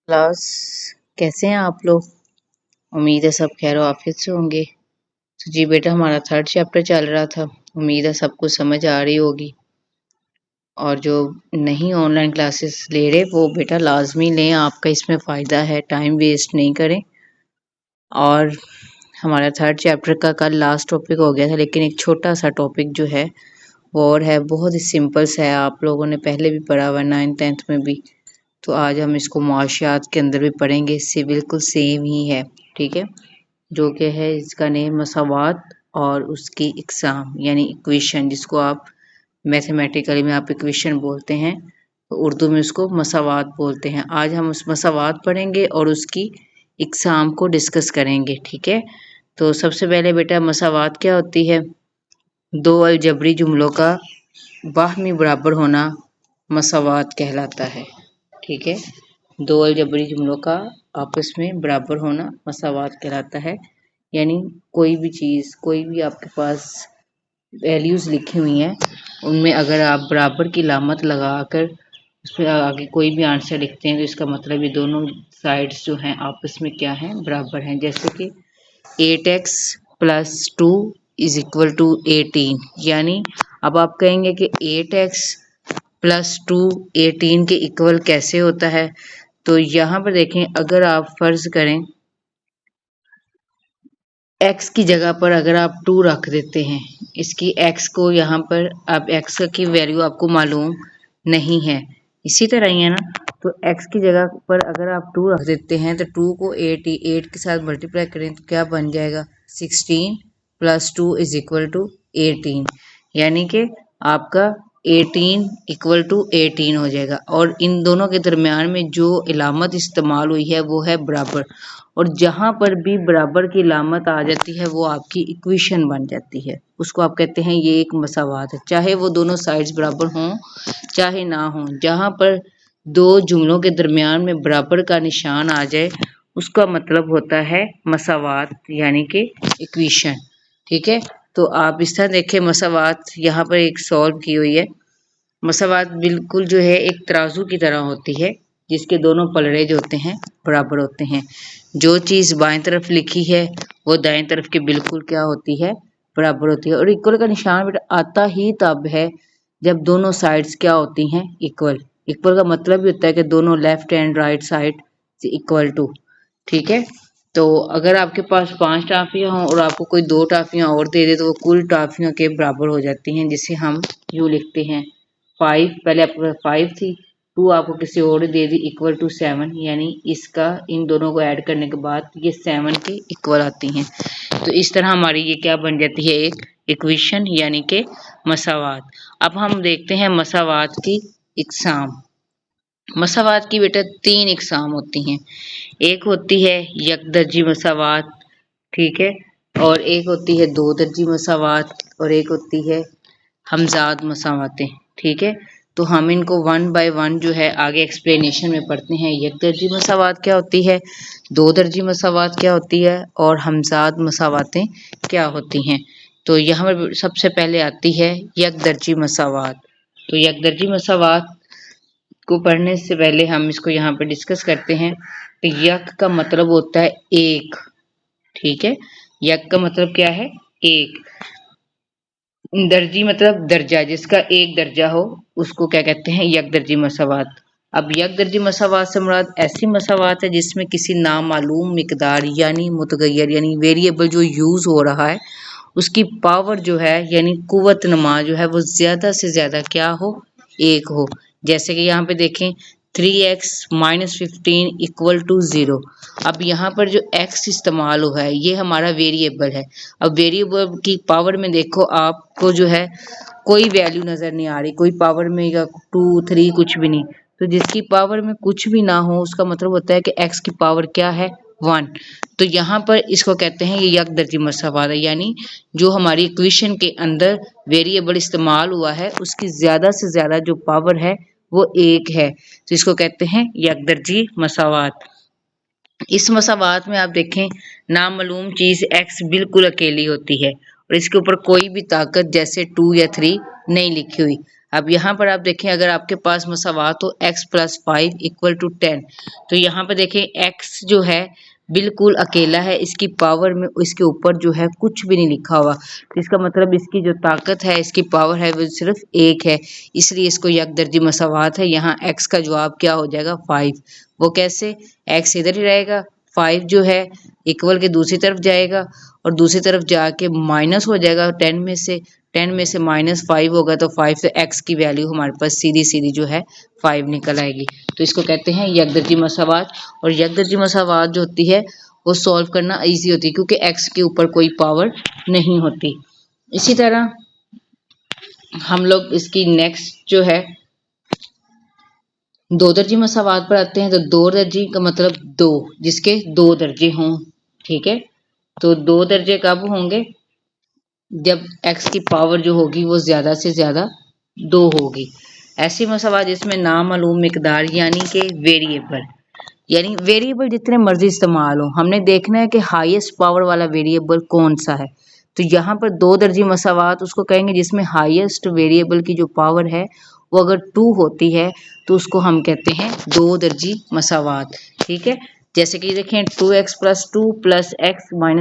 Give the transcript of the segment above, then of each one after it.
Class. कैसे हैं आप लोग? उम्मीद है सब खैर आफियत से होंगे। तो जी बेटा, हमारा थर्ड चैप्टर चल रहा था। उम्मीद है सबको समझ आ रही होगी। और जो नहीं ऑनलाइन क्लासेस ले रहे वो बेटा लाजमी लें, आपका इसमें फ़ायदा है, टाइम वेस्ट नहीं करें। और हमारा थर्ड चैप्टर का कल लास्ट टॉपिक हो गया था, लेकिन एक छोटा सा टॉपिक जो है वो और है, बहुत ही सिंपल सा है, आप लोगों ने पहले भी पढ़ा हुआ है 9th 10th में भी। तो आज हम इसको मुआशियात के अंदर भी पढ़ेंगे, इससे बिल्कुल सेम ही है। ठीक है, जो कि है इसका नेम मसावात और उसकी इकसाम यानी इक्वेशन, जिसको आप मैथमेटिकली में आप इक्वेशन बोलते हैं, तो उर्दू में उसको मसावात बोलते हैं। आज हम उस मसावात पढ़ेंगे और उसकी इकसाम को डिस्कस करेंगे। ठीक है, तो सबसे पहले बेटा मसावात क्या होती है? दो अलजबरी जुमलों का बाहमी बराबर होना मसावात कहलाता है। ठीक है, दो अलजबरी जुमलों का आपस में बराबर होना मसावात कहलाता है। यानी कोई भी चीज़, कोई भी आपके पास वैल्यूज़ लिखी हुई हैं, उनमें अगर आप बराबर की लामत लगाकर उस पर आगे कोई भी आंसर लिखते हैं तो इसका मतलब ये दोनों साइड्स जो हैं आपस में क्या हैं, बराबर हैं। जैसे कि 8x + 2 = 18, यानी अब आप कहेंगे कि 8x + 2 18 के इक्वल कैसे होता है? तो यहाँ पर देखें, अगर आप फर्ज करें x की जगह पर अगर आप 2 रख देते हैं, इसकी x को यहाँ पर अब x की वैल्यू आपको मालूम नहीं है, इसी तरह ही है ना। तो x की जगह पर अगर आप 2 रख देते हैं तो 2 को 8 के साथ मल्टीप्लाई करें तो क्या बन जाएगा? 16 + 2 = 18, यानी कि आपका 18 = 18 हो जाएगा। और इन दोनों के दरमियान में जो इलामत इस्तेमाल हुई है वो है बराबर, और जहाँ पर भी बराबर की लामत आ जाती है वो आपकी इक्वेशन बन जाती है, उसको आप कहते हैं ये एक मसावात है। चाहे वो दोनों साइड्स बराबर हों चाहे ना हों, जहाँ पर दो जुमलों के दरमियान में बराबर का निशान आ जाए उसका मतलब होता है मसावात यानी कि इक्वेशन। ठीक है, तो आप इस तरह देखें, मसावात यहाँ पर एक सॉल्व की हुई है। मसावात बिल्कुल जो है एक तराजू की तरह होती है, जिसके दोनों पलड़े जो होते हैं बराबर होते हैं। जो चीज़ बाएं तरफ लिखी है वो दाएं तरफ के बिल्कुल क्या होती है? बराबर होती है। और इक्वल का निशान बेटा आता ही तब है जब दोनों साइड्स क्या होती हैं? इक्वल। इक्वल का मतलब भी होता है कि दोनों left and right side equal to. ठीक है, तो अगर आपके पास 5 टाफियाँ हों और आपको कोई 2 टाफियाँ और दे दे तो वो कुल टाफियों के बराबर हो जाती हैं, जिसे हम यूँ लिखते हैं 5, पहले आपके पास 5 थी, 2 आपको किसी और दे दी = 7, यानी इसका इन दोनों को ऐड करने के बाद ये 7 के इक्वल आती हैं। तो इस तरह हमारी ये क्या बन जाती है? एक इक्वेशन यानी कि मसावात। अब हम देखते हैं मसावात की इकसाम। मसावात की बेटा 3 इकसाम होती हैं। एक होती है यकदर्जी मसावात, ठीक है, और एक होती है 2 दर्जी मसावात, और एक होती है हमजाद मसावातें। ठीक है, तो हम इनको 1 बाय 1 जो है आगे एक्सप्लेनेशन में पढ़ते हैं। एक दर्जी मसावात क्या होती है, 2 दर्जी मसावात क्या होती है, और हमजाद मसावातें क्या होती हैं। तो यहाँ पर सबसे पहले आती है एक दर्जी मसावात। तो एक दर्जी मसावात को पढ़ने से पहले हम इसको यहाँ पे डिस्कस करते हैं। तो यक का मतलब होता है एक। ठीक है, यक का मतलब क्या है? एक। दर्जी मतलब दर्जा, जिसका एक दर्जा हो उसको क्या कहते हैं? यक दर्जी मसावात। अब यक दर्जी मसावात से मुराद ऐसी मसावात है जिसमें किसी नामालूम मिकदार यानी मुतगय्यर यानी वेरिएबल जो यूज हो रहा है उसकी पावर जो है यानी कुव्वत नमा जो है वो ज्यादा से ज्यादा क्या हो? एक हो। जैसे कि यहाँ पे देखें 3x - 15 = 0। अब यहाँ पर जो x इस्तेमाल हुआ है ये हमारा वेरिएबल है। अब वेरिएबल की पावर में देखो, आपको जो है कोई वैल्यू नजर नहीं आ रही, कोई पावर में या 2 3 कुछ भी नहीं। तो जिसकी पावर में कुछ भी ना हो उसका मतलब होता है कि x की पावर क्या है? 1। तो यहाँ पर इसको कहते हैं ये यक दर्जी मसावात है, यानी जो हमारी इक्वेशन के अंदर वेरिएबल इस्तेमाल हुआ है उसकी ज्यादा से ज्यादा जो पावर है वो एक है, तो इसको कहते हैं यकदर्जी मसावात। इस मसावात में आप देखें नामालूम चीज x बिल्कुल अकेली होती है और इसके ऊपर कोई भी ताकत जैसे 2 या 3 नहीं लिखी हुई। अब यहाँ पर आप देखें अगर आपके पास मसावात हो x + 5 = 10, तो यहाँ पर देखें x जो है बिल्कुल अकेला है, इसकी पावर में इसके ऊपर जो है कुछ भी नहीं लिखा हुआ, तो इसका मतलब इसकी जो ताकत है, इसकी पावर है वो सिर्फ 1 है, इसलिए इसको यकदर्जी मसावात है। यहाँ x का जवाब क्या हो जाएगा 5। वो कैसे, x इधर ही रहेगा, 5 जो है इक्वल के दूसरी तरफ जाएगा और दूसरी तरफ जाके माइनस हो जाएगा 10 में से, 10 में से -5 होगा तो 5 से x की वैल्यू हमारे पास सीधी सीधी जो है 5 निकल आएगी। तो इसको कहते हैं यकदर्जी मसावात। और यकदर्जी मसावात जो होती है वो सॉल्व करना इजी होती है क्योंकि x के ऊपर कोई पावर नहीं होती। इसी तरह हम लोग इसकी नेक्स्ट जो है दो दर्जी मसावात पर आते हैं। तो दो दर्जी का मतलब दो, जिसके दो दर्जे हों, ठीक है। तो दो दर्जे कब होंगे, जब x की पावर जो होगी वो ज्यादा से ज्यादा 2 होगी। ऐसी मसावात जिसमें नामालूम मिकदार यानी कि वेरिएबल जितने मर्जी इस्तेमाल हो, हमने देखना है कि हाईएस्ट पावर वाला वेरिएबल कौन सा है। तो यहाँ पर दो दर्जी मसावात उसको कहेंगे जिसमें हाईएस्ट वेरिएबल की जो पावर है वो अगर 2 होती है तो उसको हम कहते हैं दो दर्जी मसावात, ठीक है। जैसे कि देखें 2x + 2 + x - 1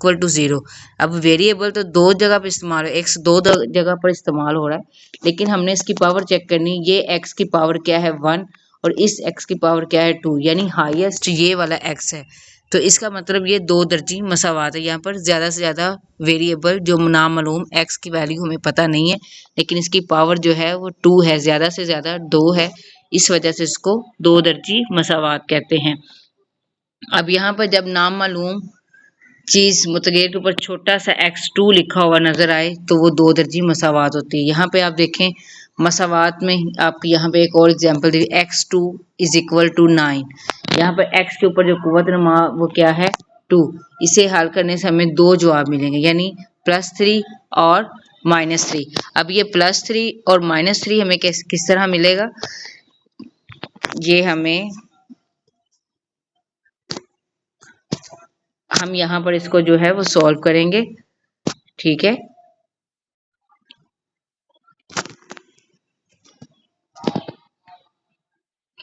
= 0। अब वेरिएबल तो दो जगह पर इस्तेमाल है, x दो जगह पर इस्तेमाल हो रहा है, लेकिन हमने इसकी पावर चेक करनी, ये x की पावर क्या है 1 और इस x की पावर क्या है 2, यानी हाईएस्ट ये वाला x है। तो इसका मतलब ये दो दर्जी मसावात है। यहाँ पर ज्यादा से ज्यादा वेरिएबल जो नामालूम x की वैल्यू हमें पता नहीं है, लेकिन इसकी पावर जो है वो 2 है, ज्यादा से ज्यादा 2 है, इस वजह से इसको दो दर्जी मसावात कहते हैं। अब यहाँ पर जब नामालूम चीज मुतगैर के ऊपर छोटा सा x2 लिखा हुआ नजर आए तो वो दो दर्जी मसावात होती है। यहाँ पे आप देखें मसावात में आप यहाँ पे एक और एग्जांपल देखिए, x2 = 9। यहाँ पर x के ऊपर जो कुव्वत नमा वो क्या है 2। इसे हल करने से हमें दो जवाब मिलेंगे, यानी +3 और -3। अब ये +3 और -3 हमें किस तरह मिलेगा, ये हम यहाँ पर इसको जो है वो सॉल्व करेंगे, ठीक है।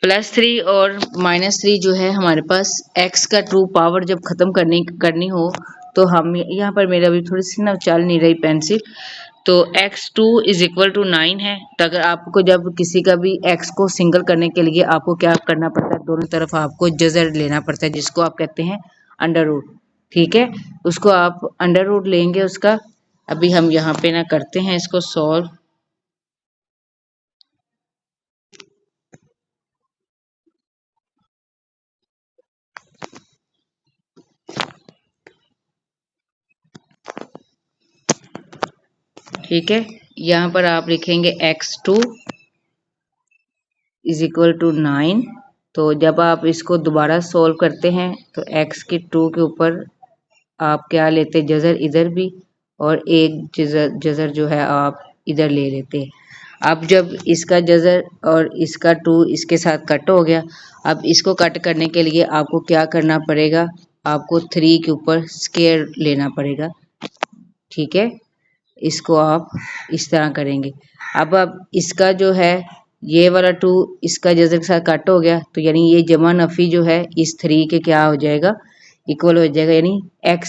+3 और -3 जो है हमारे पास x का ट्रू पावर जब खत्म करनी हो तो हम यहाँ पर मेरा भी थोड़ी सी ना चल नहीं रही पेंसिल, तो x2 = 9 है। तो अगर आपको जब किसी का भी x को सिंगल करने के लिए आपको क्या करना पड़ता है, दोनों तरफ आपको जजर लेना पड़ता है, जिसको आप कहते हैं अंडर रूट, ठीक है। उसको आप अंडर रूट लेंगे उसका। अभी हम यहाँ पे ना करते हैं इसको सॉल्व। ठीक है, यहाँ पर आप लिखेंगे x2 = 9। तो जब आप इसको दोबारा सॉल्व करते हैं तो x की 2 के ऊपर आप क्या लेते हैं, जजर इधर भी, और एक जजर जो है आप इधर ले लेते हैं। अब जब इसका जजर और इसका 2 इसके साथ कट हो गया, अब इसको कट करने के लिए आपको क्या करना पड़ेगा, आपको 3 के ऊपर स्क्वायर लेना पड़ेगा, ठीक है। इसको आप इस तरह करेंगे। अब इसका जो है ये वाला 2 इसका जजर के साथ कट हो गया, तो यानी ये जमा नफी जो है इस 3 के क्या हो जाएगा, इक्वल हो जाएगा, यानी x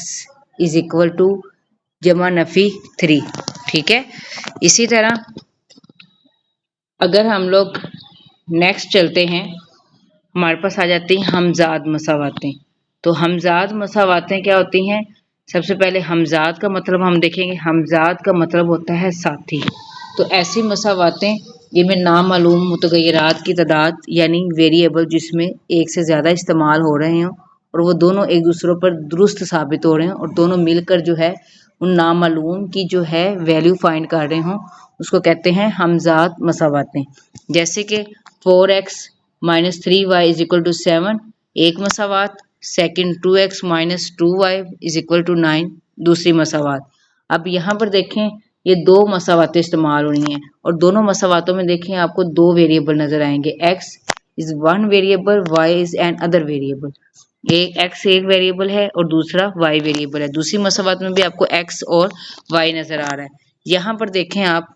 = जमा नफी 3, ठीक है। इसी तरह अगर हम लोग नेक्स्ट चलते हैं, हमारे पास आ जाती हैं हमजाद मसावातें। तो हमजाद मसावातें क्या होती हैं, सबसे पहले हमजाद का मतलब हम देखेंगे। हमजाद का मतलब होता है साथी। तो ऐसी मसावातें जिनमें नामालूम मुतगय्यरात की तादाद यानी वेरिएबल जिसमें एक से ज़्यादा इस्तेमाल हो रहे हों और वो दोनों एक दूसरों पर दुरुस्त साबित हो रहे हैं और दोनों मिलकर जो है उन नामालूम की जो है वैल्यू फाइंड कर रहे हों, उसको कहते हैं हमजाद मसावातें। जैसे कि 4x - 3y = 7 एक मसावात, सेकंड 2x - 2y = 9 दूसरी मसावात। अब यहाँ पर देखें ये दो मसावातें इस्तेमाल हो रही हैं और दोनों मसावातों में देखें आपको दो वेरिएबल नजर आएंगे, x is one variable, y is an other variable। एक x एक वेरिएबल है और दूसरा y वेरिएबल है। दूसरी मसावात में भी आपको x और y नजर आ रहा है। यहाँ पर देखें आप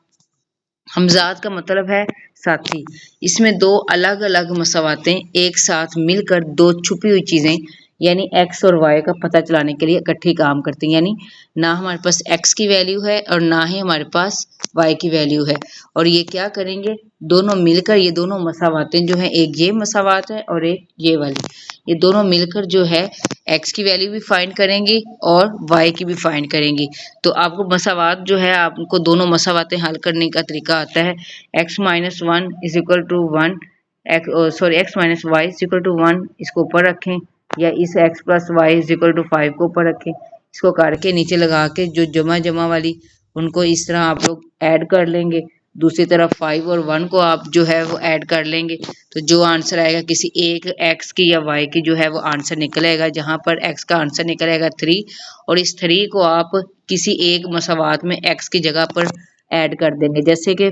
हमजाद का मतलब है साथी। इसमें दो अलग अलग मसावातें एक साथ मिलकर दो छुपी हुई चीजें यानी x और y का पता चलाने के लिए इकट्ठी काम करती हैं। यानी ना हमारे पास x की वैल्यू है और ना ही हमारे पास y की वैल्यू है, और ये क्या करेंगे, दोनों मिलकर ये दोनों मसावातें जो हैं, एक ये मसावात है और एक ये वाली, ये दोनों मिलकर जो है x की वैल्यू भी फाइंड करेंगी और y की भी फाइंड करेंगी। तो आपको मसावात जो है, आपको दोनों मसावातें हल करने का तरीका आता है। x minus one is equal to one, X minus Y is equal to one, इसको ऊपर रखें, या इस x plus Y is equal to 5 को ऊपर रखें। इसको करके नीचे लगा के जो जमा जमा वाली उनको इस तरह आप लोग ऐड कर लेंगे। दूसरी तरफ 5 और 1 को आप जो है वो ऐड कर लेंगे, तो जो आंसर आएगा किसी एक x की या y की जो है वो आंसर निकलेगा। जहां पर x का आंसर निकलेगा 3, और इस 3 को आप किसी एक मसावात में x की जगह पर ऐड कर देंगे। जैसे कि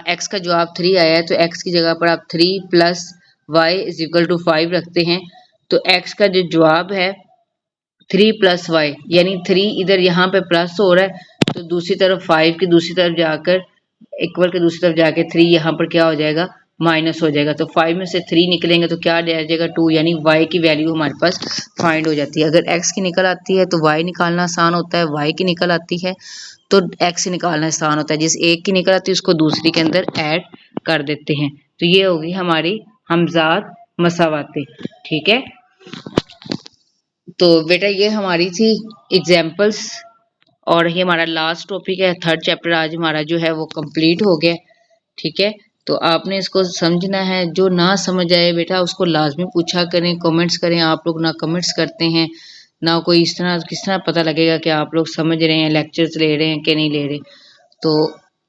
x का जवाब 3 आया है, तो x की जगह पर आप 3 plus Y is equal to 5 रखते हैं, तो x का जो जवाब है 3 प्लस वाई, यानी 3 इधर यहाँ पे प्लस हो रहा है, तो दूसरी तरफ 5 की दूसरी तरफ जाकर इक्वल के दूसरी तरफ जाके 3 यहाँ पर क्या हो जाएगा, माइनस हो जाएगा। तो 5 में से 3 निकलेंगे तो क्या आ जाएगा 2, यानी y की वैल्यू हमारे पास फाइंड हो जाती है। अगर x की निकल आती है तो y निकालना आसान होता है, y की निकल आती है तो x निकालना आसान होता है। जिस एक की निकल आती है उसको दूसरी के अंदर ऐड कर देते हैं। तो ये होगी हमारी हमजाद मसावातें। ठीक है, तो बेटा ये हमारी थी एग्जाम्पल्स, और ये हमारा लास्ट टॉपिक है, थर्ड चैप्टर आज हमारा जो है वो कंप्लीट हो गया। ठीक है, तो आपने इसको समझना है। जो ना समझ आए बेटा उसको लाजमी पूछा करें, कमेंट्स करें। आप लोग ना कमेंट्स करते हैं ना कोई इस तरह, किस तरह पता लगेगा कि आप लोग समझ रहे हैं, लेक्चर्स ले रहे हैं कि नहीं ले रहे। तो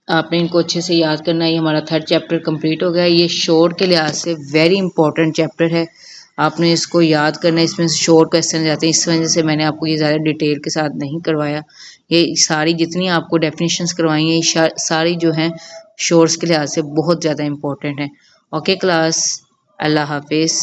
आपने इनको अच्छे से याद करना है। ये हमारा थर्ड चैप्टर कंप्लीट हो गया। ये शोर के लिहाज से वेरी इंपॉर्टेंट चैप्टर है, आपने इसको याद करना है। इसमें शोर क्वेश्चन जाते हैं, इस वजह से मैंने आपको ये ज़्यादा डिटेल के साथ नहीं करवाया। ये सारी जितनी आपको डेफिनेशंस करवाई हैं ये सारी जो हैं शोर्स के लिहाज से बहुत ज़्यादा इंपॉर्टेंट है। ओके क्लास, अल्लाह हाफिज़।